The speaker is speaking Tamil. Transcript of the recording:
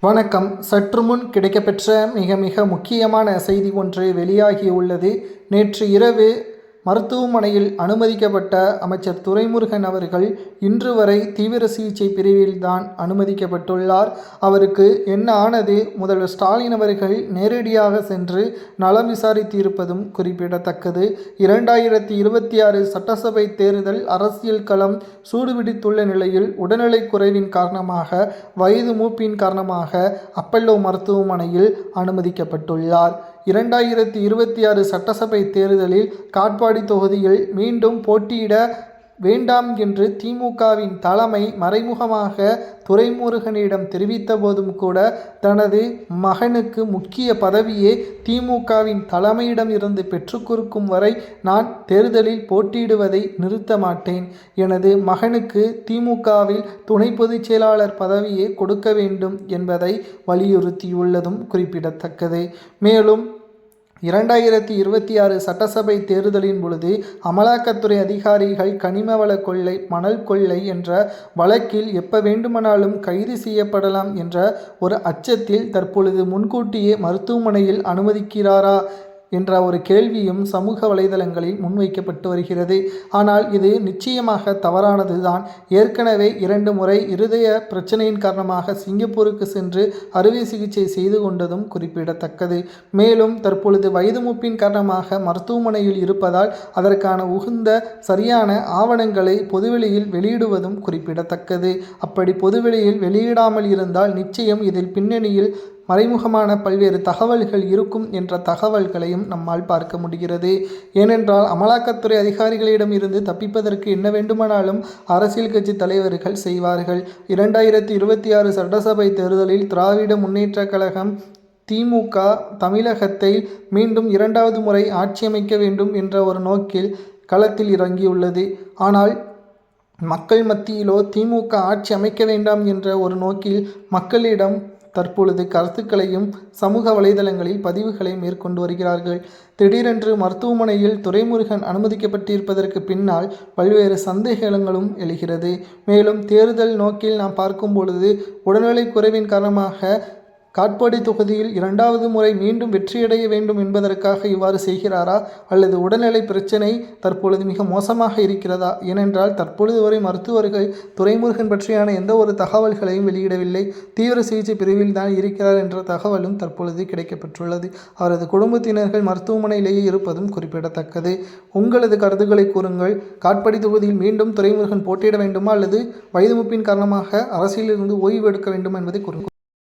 வணக்கம். சற்று முன் கிடைக்கப்பெற்ற மிக முக்கியமான செய்தி ஒன்று வெளியாகியுள்ளது. நேற்று இரவு மருத்துவமனையில் அனுமதிக்கப்பட்ட அமைச்சர் துரைமுருகன் அவர்கள் இன்று வரை தீவிர சிகிச்சை பிரிவில்தான் அனுமதிக்கப்பட்டுள்ளார். அவருக்கு என்ன ஆனது? முதல்வர் ஸ்டாலின் அவர்கள் நேரடியாக சென்று நலம் விசாரித்திருப்பதும் குறிப்பிடத்தக்கது. 2026 சட்டசபை தேர்தல் அரசியல் களம் சூடுபிடித்துள்ள நிலையில் உடல்நலை குறைவின் காரணமாக, வயது மூப்பின் காரணமாக அப்பல்லோ மருத்துவமனையில் அனுமதிக்கப்பட்டுள்ளார். 2026 சட்டசபை தேர்தலில் காட்பாடி தொகுதியில் மீண்டும் போட்டியிட வேண்டாம் என்று திமுகவின் தலைமை மறைமுகமாக துரைமுருகனிடம் தெரிவித்த போதும் கூட, தனது மகனுக்கு முக்கிய பதவியே திமுகவின் தலைமையிடம் இருந்து பெற்றுக் கொடுக்கும் வரை நான் தேர்தலில் போட்டியிடுவதை நிறுத்த மாட்டேன், எனது மகனுக்கு திமுகவில் துணை பொதுச் செயலாளர் பதவியே கொடுக்க வேண்டும் என்பதை வலியுறுத்தியுள்ளதும் குறிப்பிடத்தக்கது. மேலும் 2026 சட்டசபை தேர்தலின் பொழுது அமலாக்கத்துறை அதிகாரிகள் கனிமவள கொள்ளை, மணல் கொள்ளை என்ற வழக்கில் எப்ப வேண்டுமானாலும் கைது செய்யப்படலாம் என்ற ஒரு அச்சத்தில் தற்பொழுது முன்கூட்டியே மருத்துவமனையில் அனுமதிக்கிறாரா என்ற ஒரு கேள்வியும் சமூக வலைதளங்களில் முன்வைக்கப்பட்டு வருகிறது. ஆனால் இது நிச்சயமாக தவறானதுதான். ஏற்கனவே 2 முறை இருதய பிரச்சனையின் காரணமாக சிங்கப்பூருக்கு சென்று அறுவை சிகிச்சை செய்து கொண்டதும் குறிப்பிடத்தக்கது. மேலும் தற்பொழுது வயது மூப்பின் காரணமாக மருத்துவமனையில் இருப்பதால் அதற்கான உகுந்த சரியான ஆவணங்களை பொதுவெளியில் வெளியிடுவதும் குறிப்பிடத்தக்கது. அப்படி பொதுவெளியில் வெளியிடாமல் இருந்தால் நிச்சயம் இதில் பின்னணியில் மறைமுகமான பல்வேறு தகவல்கள் இருக்கும் என்ற தகவல்களையும் நம்மால் பார்க்க முடிகிறது. ஏனென்றால் அமலாக்கத்துறை அதிகாரிகளிடம் இருந்து தப்பிப்பதற்கு என்ன வேண்டுமானாலும் அரசியல் கட்சி தலைவர்கள் செய்வார்கள். 2026 சட்டசபை தேர்தலில் திராவிட முன்னேற்ற கழகம் திமுக தமிழகத்தை மீண்டும் 2வது முறை ஆட்சி அமைக்க வேண்டும் என்ற ஒரு நோக்கில் களத்தில் இறங்கியுள்ளது. ஆனால் மக்கள் மத்தியிலோ திமுக ஆட்சி அமைக்க வேண்டாம் என்ற ஒரு நோக்கில் மக்களிடம் தற்பொழுது கருத்துக்களையும் சமூக வலைதளங்களில் பதிவுகளை மேற்கொண்டு வருகிறார்கள். திடீரென்று மருத்துவமனையில் துரைமுருகன் அனுமதிக்கப்பட்டிருப்பதற்கு பின்னால் பல்வேறு சந்தேகங்களும் எழுகிறது. மேலும் தேர்தல் நோக்கில் நாம் பார்க்கும் பொழுது உடல்நலை குறைவின் காரணமாக காட்பாடி தொகுதியில் 2வது முறை மீண்டும் வெற்றியடைய வேண்டும் என்பதற்காக இவ்வாறு செய்கிறாரா, அல்லது உடல்நிலை பிரச்சனை தற்பொழுது மிக மோசமாக இருக்கிறதா? ஏனென்றால் தற்பொழுது வரை மருத்துவர்கள் துரைமுருகன் பற்றியான எந்த ஒரு தகவல்களையும் வெளியிடவில்லை. தீவிர சிகிச்சை பிரிவில் தான் இருக்கிறார் என்ற தகவலும் தற்பொழுது கிடைக்கப்பெற்றுள்ளது. அவரது குடும்பத்தினர்கள் மருத்துவமனையிலேயே இருப்பதும் குறிப்பிடத்தக்கது. உங்களது கருத்துக்களை கூறுங்கள். காட்பாடி தொகுதியில் மீண்டும் துரைமுருகன் போட்டியிட வேண்டுமா, அல்லது வயது மூப்பின் காரணமாக அரசியலிருந்து ஓய்வு எடுக்க வேண்டுமா என்பதை கூறுங்கள்.